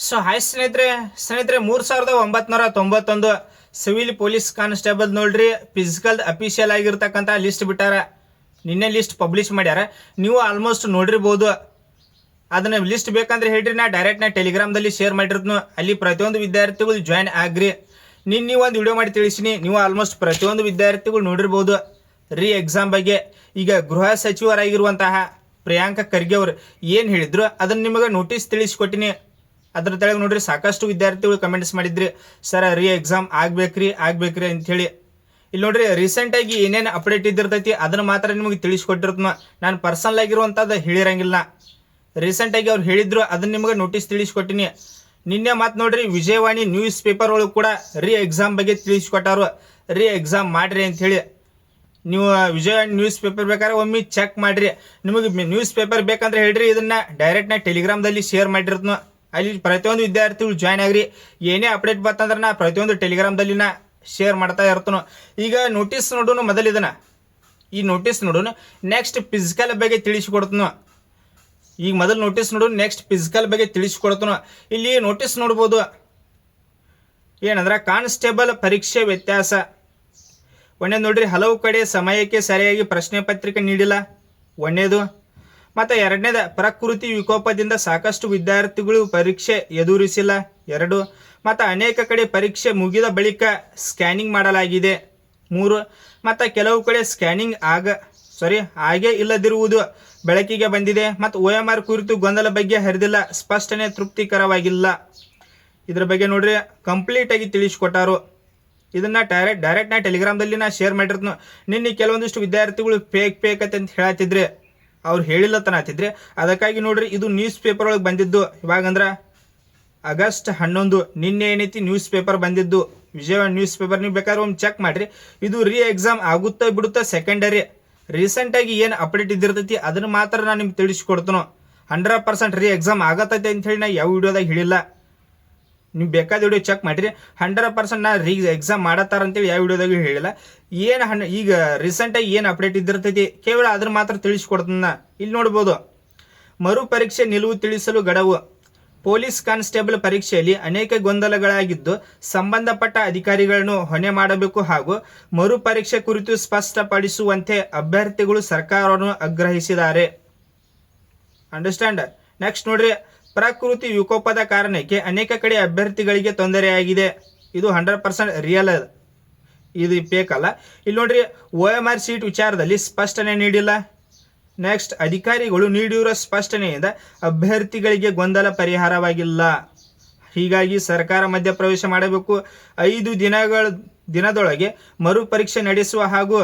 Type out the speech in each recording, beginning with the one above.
So hi ಸ್ನೇಹಿತರೆ 3991 civil police constable ನೋಡ್ರಿ physical official ಆಗಿರ್ತಕ್ಕಂಥ ಲಿಸ್ಟ್ ಬಿಟ್ಟಾರ. ನಿನ್ನೆ ಲಿಸ್ಟ್ ಪಬ್ಲಿಷ್ ಮಾಡ್ಯಾರ. ನೀವು ಆಲ್ಮೋಸ್ಟ್ ನೋಡಿರ್ಬೋದು. ಅದನ್ನ ಲಿಸ್ಟ್ ಬೇಕಂದ್ರೆ ಹೇಳ್ರಿ, ನಾ ಡೈರೆಕ್ಟ್ ಟೆಲಿಗ್ರಾಮ್ದಲ್ಲಿ ಶೇರ್ ಮಾಡಿರ್ತೀನಿ. ಅಲ್ಲಿ ಪ್ರತಿಯೊಂದು ವಿದ್ಯಾರ್ಥಿಗಳು ಜಾಯ್ನ್ ಆಗ್ರಿ. ನೀವು ಒಂದು ವಿಡಿಯೋ ಮಾಡಿ ತಿಳಿಸಿನಿ. ನೀವು ಆಲ್ಮೋಸ್ಟ್ ಪ್ರತಿಯೊಂದು ವಿದ್ಯಾರ್ಥಿಗಳು ನೋಡಿರ್ಬೋದು ರೀ ಎಕ್ಸಾಮ್ ಬಗ್ಗೆ. ಈಗ ಗೃಹ ಸಚಿವರಾಗಿರುವಂತಹ ಪ್ರಿಯಾಂಕ ಖರ್ಗೆ ಅವರು ಏನು ಹೇಳಿದ್ರು ಅದನ್ನ ನಿಮಗೆ ನೋಟಿಸ್ ತಿಳಿಸ್ಕೊಟ್ಟಿನಿ. ಅದ್ರ ತೆಳಗೆ ನೋಡ್ರಿ ಸಾಕಷ್ಟು ವಿದ್ಯಾರ್ಥಿಗಳು ಕಮೆಂಟ್ಸ್ ಮಾಡಿದ್ರಿ, ಸರ್ ರೀ ಎಕ್ಸಾಮ್ ಆಗ್ಬೇಕ್ರಿ ಅಂಥೇಳಿ. ಇಲ್ಲಿ ನೋಡ್ರಿ ರೀಸೆಂಟಾಗಿ ಏನೇನು ಅಪ್ಡೇಟ್ ಇದ್ದಿರ್ತೈತಿ ಅದನ್ನ ಮಾತ್ರ ನಿಮಗೆ ತಿಳಿಸ್ಕೊಟ್ಟಿರ್ತನ. ನಾನು ಪರ್ಸನಲ್ ಆಗಿರುವಂಥದ್ದು ಹೇಳಿರಂಗಿಲ್ಲ. ರೀಸೆಂಟಾಗಿ ಅವ್ರು ಹೇಳಿದ್ರು, ಅದನ್ನ ನಿಮಗೆ ನೋಟಿಸ್ ತಿಳಿಸ್ಕೊಟ್ಟಿನಿ. ನಿನ್ನೆ ಮಾತು ನೋಡ್ರಿ ವಿಜಯವಾಣಿ ನ್ಯೂಸ್ ಪೇಪರ್ ಒಳಗೆ ಕೂಡ ರೀ ಎಕ್ಸಾಮ್ ಬಗ್ಗೆ ತಿಳಿಸ್ಕೊಟ್ಟಾರು. ರೀ ಎಕ್ಸಾಮ್ ಮಾಡ್ರಿ ಅಂಥೇಳಿ. ನೀವು ವಿಜಯವಾಣಿ ನ್ಯೂಸ್ ಪೇಪರ್ ಬೇಕಾದ್ರೆ ಒಮ್ಮೆ ಚೆಕ್ ಮಾಡ್ರಿ. ನಿಮಗೆ ನ್ಯೂಸ್ ಪೇಪರ್ ಬೇಕಂದ್ರೆ ಹೇಳ್ರಿ, ಇದನ್ನ ಡೈರೆಕ್ಟ್ ಟೆಲಿಗ್ರಾಮ್ದಲ್ಲಿ ಶೇರ್ ಮಾಡಿರ್ತನ. ಅಲ್ಲಿ ಪ್ರತಿಯೊಂದು ವಿದ್ಯಾರ್ಥಿಗಳು ಜಾಯ್ನ್ ಆಗ್ರಿ. ಏನೇ ಅಪ್ಡೇಟ್ ಬರ್ತಂದ್ರೆ ನಾ ಪ್ರತಿಯೊಂದು ಟೆಲಿಗ್ರಾಮ್ದಲ್ಲಿ ನಾ ಶೇರ್ ಮಾಡ್ತಾ ಇರ್ತನು. ಈಗ ನೋಟಿಸ್ ನೋಡೋಣ. ಮೊದಲು ಇದನ್ನ ಈ ನೋಟಿಸ್ ನೋಡೋಣ. ನೆಕ್ಸ್ಟ್ ಫಿಸಿಕಲ್ ಬಗ್ಗೆ ತಿಳಿಸಿಕೊಡ್ತನು. ಈಗ ಮೊದಲು ನೋಟಿಸ್ ನೋಡೋಣ, ನೆಕ್ಸ್ಟ್ ಫಿಸಿಕಲ್ ಬಗ್ಗೆ ತಿಳಿಸಿಕೊಡ್ತನು. ಇಲ್ಲಿ ನೋಟಿಸ್ ನೋಡ್ಬೋದು. ಏನಂದ್ರೆ ಕಾನ್ಸ್ಟೇಬಲ್ ಪರೀಕ್ಷೆ ವ್ಯತ್ಯಾಸ ಒಂದೇದು ನೋಡ್ರಿ, ಹಲವು ಕಡೆ ಸಮಯಕ್ಕೆ ಸರಿಯಾಗಿ ಪ್ರಶ್ನೆ ಪತ್ರಿಕೆ ನೀಡಿಲ್ಲ ಒಂದೇದು. ಮತ್ತು ಎರಡನೇದ ಪ್ರಕೃತಿ ವಿಕೋಪದಿಂದ ಸಾಕಷ್ಟು ವಿದ್ಯಾರ್ಥಿಗಳು ಪರೀಕ್ಷೆ ಎದುರಿಸಿಲ್ಲ 2. ಮತ್ತು ಅನೇಕ ಕಡೆ ಪರೀಕ್ಷೆ ಮುಗಿದ ಬಳಿಕ ಸ್ಕ್ಯಾನಿಂಗ್ ಮಾಡಲಾಗಿದೆ 3. ಮತ್ತು ಕೆಲವು ಕಡೆ ಸ್ಕ್ಯಾನಿಂಗ್ ಹಾಗೆ ಇಲ್ಲದಿರುವುದು ಬೆಳಕಿಗೆ ಬಂದಿದೆ. ಮತ್ತು OMR ಕುರಿತು ಗೊಂದಲ ಬಗ್ಗೆ ಹರಿದಿಲ್ಲ, ಸ್ಪಷ್ಟನೆ ತೃಪ್ತಿಕರವಾಗಿಲ್ಲ. ಇದ್ರ ಬಗ್ಗೆ ನೋಡ್ರಿ ಕಂಪ್ಲೀಟಾಗಿ ತಿಳಿಸ್ಕೊಟ್ಟಾರು. ಇದನ್ನ ಡೈರೆಕ್ಟ್ ನಾ ಟೆಲಿಗ್ರಾಮ್ದಲ್ಲಿ ನಾ ಶೇರ್ ಮಾಡಿರ್ತನು. ನಿನ್ನೆ ಕೆಲವೊಂದಿಷ್ಟು ವಿದ್ಯಾರ್ಥಿಗಳು ಫೇಕ್ ಅಂತ ಹೇಳತ್ತಿದ್ರೆ, ಅವ್ರು ಹೇಳಿಲ್ಲ ತನಾತಿದ್ರೆ. ಅದಕ್ಕಾಗಿ ನೋಡ್ರಿ ಇದು ನ್ಯೂಸ್ ಪೇಪರ್ ಒಳಗೆ ಬಂದಿದ್ದು. ಇವಾಗಂದ್ರೆ ಆಗಸ್ಟ್ 11 ನಿನ್ನೆ ಏನೈತಿ ನ್ಯೂಸ್ ಪೇಪರ್ ಬಂದಿದ್ದು, ವಿಜಯವಾಣಿ ನ್ಯೂಸ್ ಪೇಪರ್. ನೀವು ಬೇಕಾದ್ರೆ ಒಮ್ಮೆ ಚೆಕ್ ಮಾಡ್ರಿ. ಇದು ರೀ ಎಕ್ಸಾಮ್ ಆಗುತ್ತಾ ಬಿಡುತ್ತಾ ಸೆಕೆಂಡರಿ. ರೀಸೆಂಟಾಗಿ ಏನು ಅಪ್ಡೇಟ್ ಇದ್ದಿರ್ತೈತಿ ಅದನ್ನ ಮಾತ್ರ ನಾನು ನಿಮ್ಗೆ ತಿಳಿಸ್ಕೊಡ್ತನು. 100% ರೀ ಎಕ್ಸಾಮ್ ಆಗತ್ತೈತೆ ಅಂಥೇಳಿ ನಾ ಯಾವ ವಿಡಿಯೋದಾಗ ಹೇಳಿಲ್ಲ. ನೀವು ಬೇಕಾದ ವಿಡಿಯೋ ಚೆಕ್ ಮಾಡಿರಿ. 100% ನಾ ರೀ ಎಕ್ಸಾಮ್ ಮಾಡತ್ತಾರ ಅಂತೇಳಿ ಯಾವ ವಿಡಿಯೋದಾಗ ಹೇಳಿಲ್ಲ. ಏನು ಈಗ ರೀಸೆಂಟಾಗಿ ಏನು ಅಪ್ಡೇಟ್ ಇದ್ದಿರ್ತೈತಿ ಕೇವಲ ಅದ್ರ ಮಾತ್ರ ತಿಳಿಸ್ಕೊಡ್ತನ. ಇಲ್ಲಿ ನೋಡ್ಬೋದು, ಮರು ಪರೀಕ್ಷೆ ನಿಲುವು ತಿಳಿಸಲು ಗಡುವು. ಪೊಲೀಸ್ ಕಾನ್ಸ್ಟೇಬಲ್ ಪರೀಕ್ಷೆಯಲ್ಲಿ ಅನೇಕ ಗೊಂದಲಗಳಾಗಿದ್ದು ಸಂಬಂಧಪಟ್ಟ ಅಧಿಕಾರಿಗಳನ್ನು ಹೊಣೆ ಮಾಡಬೇಕು ಹಾಗೂ ಮರು ಪರೀಕ್ಷೆ ಕುರಿತು ಸ್ಪಷ್ಟಪಡಿಸುವಂತೆ ಅಭ್ಯರ್ಥಿಗಳು ಸರ್ಕಾರವನ್ನು ಆಗ್ರಹಿಸಿದ್ದಾರೆ. ಅಂಡರ್ಸ್ಟ್ಯಾಂಡ್. ನೆಕ್ಸ್ಟ್ ನೋಡ್ರಿ, ಪ್ರಕೃತಿ ವಿಕೋಪದ ಕಾರಣಕ್ಕೆ ಅನೇಕ ಕಡೆ ಅಭ್ಯರ್ಥಿಗಳಿಗೆ ತೊಂದರೆಯಾಗಿದೆ. ಇದು 100% ರಿಯಲ್ ಅದ, ಇದು ಫೇಕ್ ಅಲ್ಲ. ಇಲ್ಲಿ ನೋಡ್ರಿ OMR ಸೀಟ್ ವಿಚಾರದಲ್ಲಿ ಸ್ಪಷ್ಟನೆ ನೀಡಿಲ್ಲ. ನೆಕ್ಸ್ಟ್, ಅಧಿಕಾರಿಗಳು ನೀಡಿರುವ ಸ್ಪಷ್ಟನೆಯಿಂದ ಅಭ್ಯರ್ಥಿಗಳಿಗೆ ಗೊಂದಲ ಪರಿಹಾರವಾಗಿಲ್ಲ. ಹೀಗಾಗಿ ಸರ್ಕಾರ ಮಧ್ಯಪ್ರವೇಶ ಮಾಡಬೇಕು. 5 ದಿನದೊಳಗೆ ಮರು ಪರೀಕ್ಷೆ ನಡೆಸುವ ಹಾಗೂ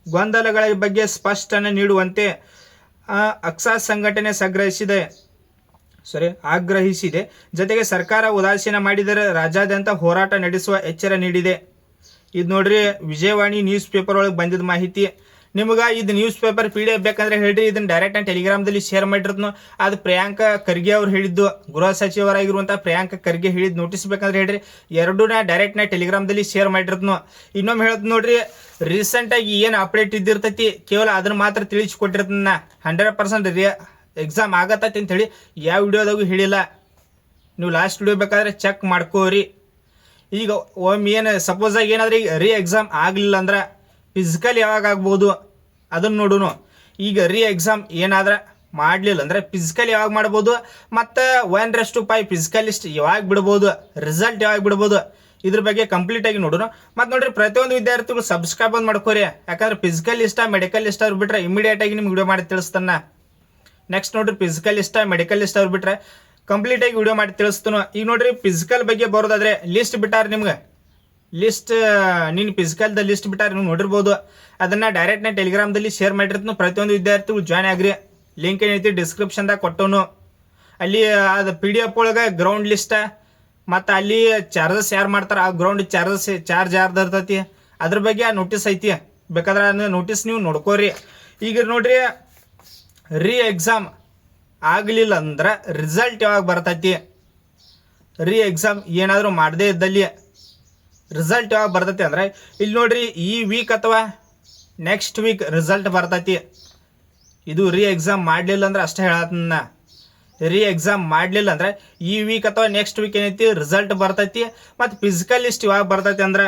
ಗೊಂದಲಗಳ ಬಗ್ಗೆ ಸ್ಪಷ್ಟನೆ ನೀಡುವಂತೆ ಅಕ್ಸಾ ಸಂಘಟನೆ ಆಗ್ರಹಿಸಿದೆ. ಜೊತೆಗೆ ಸರ್ಕಾರ ಉದಾಸೀನ ಮಾಡಿದರೆ ರಾಜ್ಯಾದ್ಯಂತ ಹೋರಾಟ ನಡೆಸುವ ಎಚ್ಚರ ನೀಡಿದೆ. ಇದು ನೋಡ್ರಿ ವಿಜಯವಾಣಿ ನ್ಯೂಸ್ ಪೇಪರ್ ಒಳಗೆ ಬಂದಿದ್ದ ಮಾಹಿತಿ. ನಿಮ್ಗೆ ಇದು ನ್ಯೂಸ್ ಪೇಪರ್ PDF ಬೇಕಂದ್ರೆ ಹೇಳ್ರಿ, ಇದನ್ನ ಡೈರೆಕ್ಟ್ ನಾನು ಟೆಲಿಗ್ರಾಮ್ದಲ್ಲಿ ಶೇರ್ ಮಾಡಿರ್ತನು. ಅದು ಪ್ರಿಯಾಂಕ ಖರ್ಗೆ ಅವ್ರು ಹೇಳಿದ್ದು, ಗೃಹ ಸಚಿವರಾಗಿರುವಂಥ ಪ್ರಿಯಾಂಕ ಖರ್ಗೆ ಹೇಳಿದ್ದು. ನೋಟಿಸ್ ಬೇಕಂದ್ರೆ ಹೇಳ್ರಿ, ಎರಡೂ ಡೈರೆಕ್ಟ್ ನಾ ಟೆಲಿಗ್ರಾಮ್ದಲ್ಲಿ ಶೇರ್ ಮಾಡಿರ್ತನು. ಇನ್ನೊಮ್ಮೆ ಹೇಳ್ತು ನೋಡ್ರಿ, ರೀಸೆಂಟಾಗಿ ಏನು ಅಪ್ಡೇಟ್ ಇದ್ದಿರ್ತೈತಿ ಕೇವಲ ಅದನ್ನ ಮಾತ್ರ ತಿಳಿಸ್ಕೊಟ್ಟಿರ್ತನ. 100% ಎಕ್ಸಾಮ್ ಆಗತ್ತೈತಿ ಅಂಥೇಳಿ ಯಾವ ವಿಡಿಯೋದಾಗೂ ಹೇಳಿಲ್ಲ. ನೀವು ಲಾಸ್ಟ್ ವಿಡಿಯೋ ಬೇಕಾದ್ರೆ ಚೆಕ್ ಮಾಡ್ಕೋರಿ. ಈಗ ಏನು ಸಪೋಸ್ ಆಗಿ ಏನಾದ್ರೆ ಈಗ ರೀ ಎಕ್ಸಾಮ್ ಆಗಲಿಲ್ಲ ಅಂದ್ರೆ ಫಿಸಿಕಲ್ ಯಾವಾಗ ಆಗ್ಬೋದು ಅದನ್ನು ನೋಡೋಣ. ಈಗ ರೀ ಎಕ್ಸಾಮ್ ಏನಾದ್ರೆ ಮಾಡಲಿಲ್ಲ ಅಂದರೆ ಫಿಸಿಕಲ್ ಯಾವಾಗ ಮಾಡ್ಬೋದು, ಮತ್ತು 1:5 ಫಿಸಿಕಲ್ ಲಿಸ್ಟ್ ಯಾವಾಗ ಬಿಡ್ಬೋದು, ರಿಸಲ್ಟ್ ಯಾವಾಗ ಬಿಡ್ಬೋದು, ಇದ್ರ ಬಗ್ಗೆ ಕಂಪ್ಲೀಟಾಗಿ ನೋಡೋಣ. ಮತ್ತು ನೋಡ್ರಿ ಪ್ರತಿಯೊಂದು ವಿದ್ಯಾರ್ಥಿಗಳು ಸಬ್ಸ್ಕ್ರೈಬ್ ಮಾಡ್ಕೋರಿ. ಯಾಕಂದ್ರೆ ಫಿಸಿಕಲ್ ಲಿಸ್ಟ ಮೆಡಿಕಲ್ ಲಿಸ್ಟ್ ಅವ್ರು ಬಿಟ್ರೆ ಇಮಿಡಿಯೇಟಾಗಿ ನಿಮ್ಗೆ ವಿಡಿಯೋ ಮಾಡಿ ತಿಳಿಸ್ತಾನೆ. ನೆಕ್ಸ್ಟ್ ನೋಡ್ರಿ ಫಿಸಿಕಲ್ ಲಿಸ್ಟ್ ಮೆಡಿಕಲ್ ಲಿಸ್ಟ್ ಅವ್ರು ಬಿಟ್ರೆ ಕಂಪ್ಲೀಟಾಗಿ ವಿಡಿಯೋ ಮಾಡಿ ತಿಳಿಸ್ತಾನು. ಈಗ ನೋಡ್ರಿ ಫಿಸಿಕಲ್ ಬಗ್ಗೆ ಬರೋದಾದ್ರೆ ಲಿಸ್ಟ್ ಬಿಟ್ಟಾರ ನಿಮ್ಗೆ. ಲಿಸ್ಟ್ ನೀನು ಫಿಸಿಕಲ್ದ ಲಿಸ್ಟ್ ಬಿಟ್ಟಾರೆ ನೀವು ನೋಡಿರ್ಬೋದು. ಅದನ್ನು ಡೈರೆಕ್ಟ್ ನಾ ಟೆಲಿಗ್ರಾಮ್ದಲ್ಲಿ ಶೇರ್ ಮಾಡಿರ್ತೀನಿ. ಪ್ರತಿಯೊಂದು ವಿದ್ಯಾರ್ಥಿಗಳು ಜಾಯ್ನ್ ಆಗ್ರಿ. ಲಿಂಕ್ ಏನೈತಿ ಡಿಸ್ಕ್ರಿಪ್ಷನ್ದಾಗ ಕೊಟ್ಟವನು. ಅಲ್ಲಿ ಅದು PDF ಒಳಗೆ ಗ್ರೌಂಡ್ ಲಿಸ್ಟ ಮತ್ತು ಅಲ್ಲಿ ಚಾರ್ಜಸ್ ಯಾರು ಮಾಡ್ತಾರೆ, ಆ ಗ್ರೌಂಡ್ ಚಾರ್ಜ್ ಯಾರ್ದು ಇರ್ತೈತಿ ಅದ್ರ ಬಗ್ಗೆ ಆ ನೋಟಿಸ್ ಐತಿ. ಬೇಕಾದ್ರೆ ನೋಟಿಸ್ ನೀವು ನೋಡ್ಕೋರಿ. ಈಗ ನೋಡ್ರಿ ರೀ ಎಕ್ಸಾಮ್ ಆಗಲಿಲ್ಲ ಅಂದ್ರೆ ರಿಸಲ್ಟ್ ಯಾವಾಗ ಬರ್ತೈತಿ, ರೀ ಎಕ್ಸಾಮ್ ಏನಾದರೂ ಮಾಡದೇ ಇದ್ದಲ್ಲಿ ರಿಸಲ್ಟ್ ಯಾವಾಗ ಬರ್ತೈತಿ ಅಂದ್ರೆ ಇಲ್ಲಿ ನೋಡ್ರಿ ಈ ವೀಕ್ ಅಥವಾ ನೆಕ್ಸ್ಟ್ ವೀಕ್ ರಿಸಲ್ಟ್ ಬರ್ತೈತಿ. ಇದು ರೀ ಎಕ್ಸಾಮ್ ಮಾಡಲಿಲ್ಲ ಅಂದ್ರೆ ಅಷ್ಟೇ ಹೇಳತ್ತನ್ನ. ರೀ ಎಕ್ಸಾಮ್ ಮಾಡಲಿಲ್ಲ ಅಂದ್ರೆ ಈ ವೀಕ್ ಅಥವಾ ನೆಕ್ಸ್ಟ್ ವೀಕ್ ಏನೈತಿ ರಿಸಲ್ಟ್ ಬರ್ತೈತಿ. ಮತ್ತು ಫಿಸಿಕಲ್ ಲಿಸ್ಟ್ ಯಾವಾಗ ಬರ್ತೈತಿ ಅಂದ್ರೆ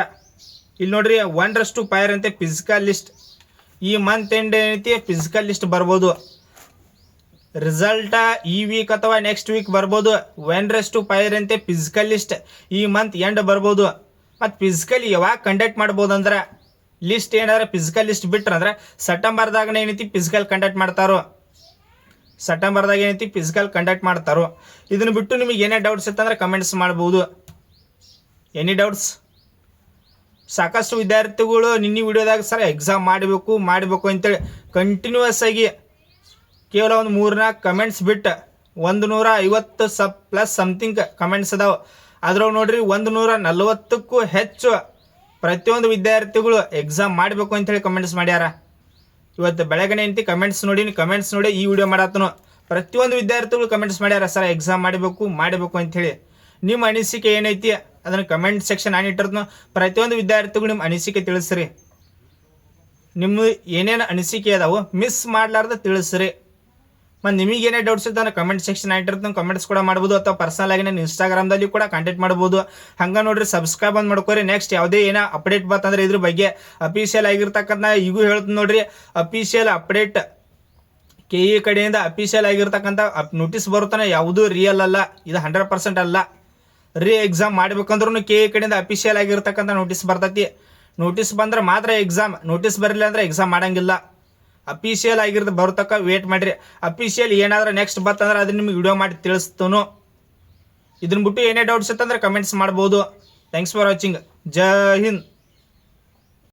ಇಲ್ಲಿ ನೋಡ್ರಿ 1:5 ಅಂತೆ ಫಿಸಿಕಲ್ ಲಿಸ್ಟ್. ಈ ಮಂತ್ ಎಂಡ್ ಏನೈತಿ ಫಿಸಿಕಲ್ ಲಿಸ್ಟ್ ಬರ್ಬೋದು. ರಿಸಲ್ಟ ಈ ವೀಕ್ ಅಥವಾ ನೆಕ್ಸ್ಟ್ ವೀಕ್ ಬರ್ಬೋದು. 1:5 ಅಂತೆ ಫಿಸಿಕಲ್ ಲಿಸ್ಟ್ ಈ ಮಂತ್ ಎಂಡ್ ಬರ್ಬೋದು. ಮತ್ತು ಫಿಸಿಕಲ್ ಯಾವಾಗ ಕಂಡಕ್ಟ್ ಮಾಡ್ಬೋದು ಅಂದ್ರೆ ಲಿಸ್ಟ್ ಏನಾದ್ರೆ ಫಿಸಿಕಲ್ ಲಿಸ್ಟ್ ಬಿಟ್ರಂದ್ರೆ ಸೆಪ್ಟೆಂಬರ್ದಾಗ ಏನೈತಿ ಫಿಸಿಕಲ್ ಕಂಡಕ್ಟ್ ಮಾಡ್ತಾರೋ. ಸೆಪ್ಟೆಂಬರ್ದಾಗ ಏನೈತಿ ಫಿಸಿಕಲ್ ಕಂಡಕ್ಟ್ ಮಾಡ್ತಾರೋ. ಇದನ್ನು ಬಿಟ್ಟು ನಿಮಗೆ ಏನೇ ಡೌಟ್ಸ್ ಇತ್ತಂದ್ರೆ ಕಮೆಂಟ್ಸ್ ಮಾಡ್ಬೋದು. Any doubts? ಸಾಕಷ್ಟು ವಿದ್ಯಾರ್ಥಿಗಳು ನಿನ್ನೆ ವಿಡಿಯೋದಾಗ ಸರ್ ಎಕ್ಸಾಮ್ ಮಾಡಬೇಕು ಅಂತೇಳಿ ಕಂಟಿನ್ಯೂಸ್ ಆಗಿ ಕೇವಲ ಒಂದು 3-4 ಕಮೆಂಟ್ಸ್ ಬಿಟ್ಟು 150 ಪ್ಲಸ್ ಸಮಥಿಂಗ್ ಕಮೆಂಟ್ಸ್ ಅದಾವೆ. ಅದ್ರೊಳಗೆ ನೋಡ್ರಿ 140ಕ್ಕೂ ಹೆಚ್ಚು ಪ್ರತಿಯೊಂದು ವಿದ್ಯಾರ್ಥಿಗಳು ಎಕ್ಸಾಮ್ ಮಾಡಬೇಕು ಅಂತೇಳಿ ಕಮೆಂಟ್ಸ್ ಮಾಡ್ಯಾರ. ಇವತ್ತು ಬೆಳಗ್ಗೆ ಏನೈತಿ ಕಮೆಂಟ್ಸ್ ನೋಡಿ ಈ ವಿಡಿಯೋ ಮಾಡತ್ತನು. ಪ್ರತಿಯೊಂದು ವಿದ್ಯಾರ್ಥಿಗಳು ಕಮೆಂಟ್ಸ್ ಮಾಡ್ಯಾರ ಸರ್ ಎಕ್ಸಾಮ್ ಮಾಡಬೇಕು ಅಂಥೇಳಿ. ನಿಮ್ಮ ಅನಿಸಿಕೆ ಏನೈತಿ ಅದನ್ನು ಕಮೆಂಟ್ ಸೆಕ್ಷನ್ ಇಟ್ಟಿರ್ತನೋ. ಪ್ರತಿಯೊಂದು ವಿದ್ಯಾರ್ಥಿಗಳು ನಿಮ್ಮ ಅನಿಸಿಕೆ ತಿಳಿಸ್ರಿ. ನಿಮ್ಮ ಏನೇನು ಅನಿಸಿಕೆ ಅದಾವು ಮಿಸ್ ಮಾಡಲಾರ್ದ ತಿಳಿಸ್ರಿ. ಮತ್ತು ನಿಮಗೇನೇ ಡೌಟ್ಸ್ ಇತ್ತು ಕಮೆಂಟ್ ಸೆಕ್ಷನ್ ಇಟ್ಟಿರ್ತಾನೆ, ಕಮೆಂಟ್ಸ್ ಕೂಡ ಮಾಡ್ಬೋದು. ಅಥವಾ ಪರ್ಸನಲ್ ಆಗಿ ನಾನು ಇನ್ಸ್ಟಾಗ್ರಾಮ್ದಲ್ಲಿ ಕೂಡ ಕಾಂಟ್ಯಾಕ್ಟ್ ಮಾಡ್ಬೋದು. ಹಂಗೆ ನೋಡ್ರಿ ಸಬ್ಸ್ಕ್ರೈಬ್ ಅಂತ ಮಾಡ್ಕೊರಿ. ನೆಕ್ಸ್ಟ್ ಯಾವುದೇ ಏನೋ ಅಪ್ಡೇಟ್ ಬಂತಂದ್ರೆ ಇದ್ರ ಬಗ್ಗೆ ಅಫಿಷಿಯಲ್ ಆಗಿರ್ತಕ್ಕಂಥ ಈಗೂ ಹೇಳ್ತೀನಿ ನೋಡ್ರಿ. ಅಫಿಷಿಯಲ್ ಅಪ್ಡೇಟ್ KE ಕಡೆಯಿಂದ ಅಫಿಷಿಯಲ್ ಆಗಿರ್ತಕ್ಕಂಥ ನೋಟಿಸ್ ಬರುತ್ತಾನೆ, ಯಾವುದೂ ರಿಯಲ್ ಅಲ್ಲ, ಇದು 100% ಅಲ್ಲ. ಎಕ್ಸಾಮ್ ಮಾಡ್ಬೇಕಂದ್ರೂ KE ಕಡೆಯಿಂದ ಅಫಿಷಿಯಲ್ ಆಗಿರ್ತಕ್ಕಂಥ ನೋಟಿಸ್ ಬರ್ತೈತಿ. ನೋಟಿಸ್ ಬಂದ್ರೆ ಮಾತ್ರ ಎಕ್ಸಾಮ್, ನೋಟಿಸ್ ಬರಲಿಲ್ಲ ಅಂದ್ರೆ ಎಕ್ಸಾಮ್ ಮಾಡಂಗಿಲ್ಲ. ಅಫಿಷಿಯಲ್ ಆಗಿರೋದು ಬರ್ತಕ್ಕ ವೇಟ್ ಮಾಡಿರಿ. ಅಫಿಷಿಯಲ್ ಏನಾದ್ರೆ ನೆಕ್ಸ್ಟ್ ಬರ್ತಂದ್ರೆ ಅದನ್ನ ನಿಮ್ಗೆ ವಿಡಿಯೋ ಮಾಡಿ ತಿಳಿಸ್ತನು. ಇದನ್ನ ಬಿಟ್ಟು ಏನೇ ಡೌಟ್ಸ್ ಇತ್ತಂದ್ರೆ ಕಮೆಂಟ್ಸ್ ಮಾಡ್ಬೋದು. Thanks for watching. Jai Hind.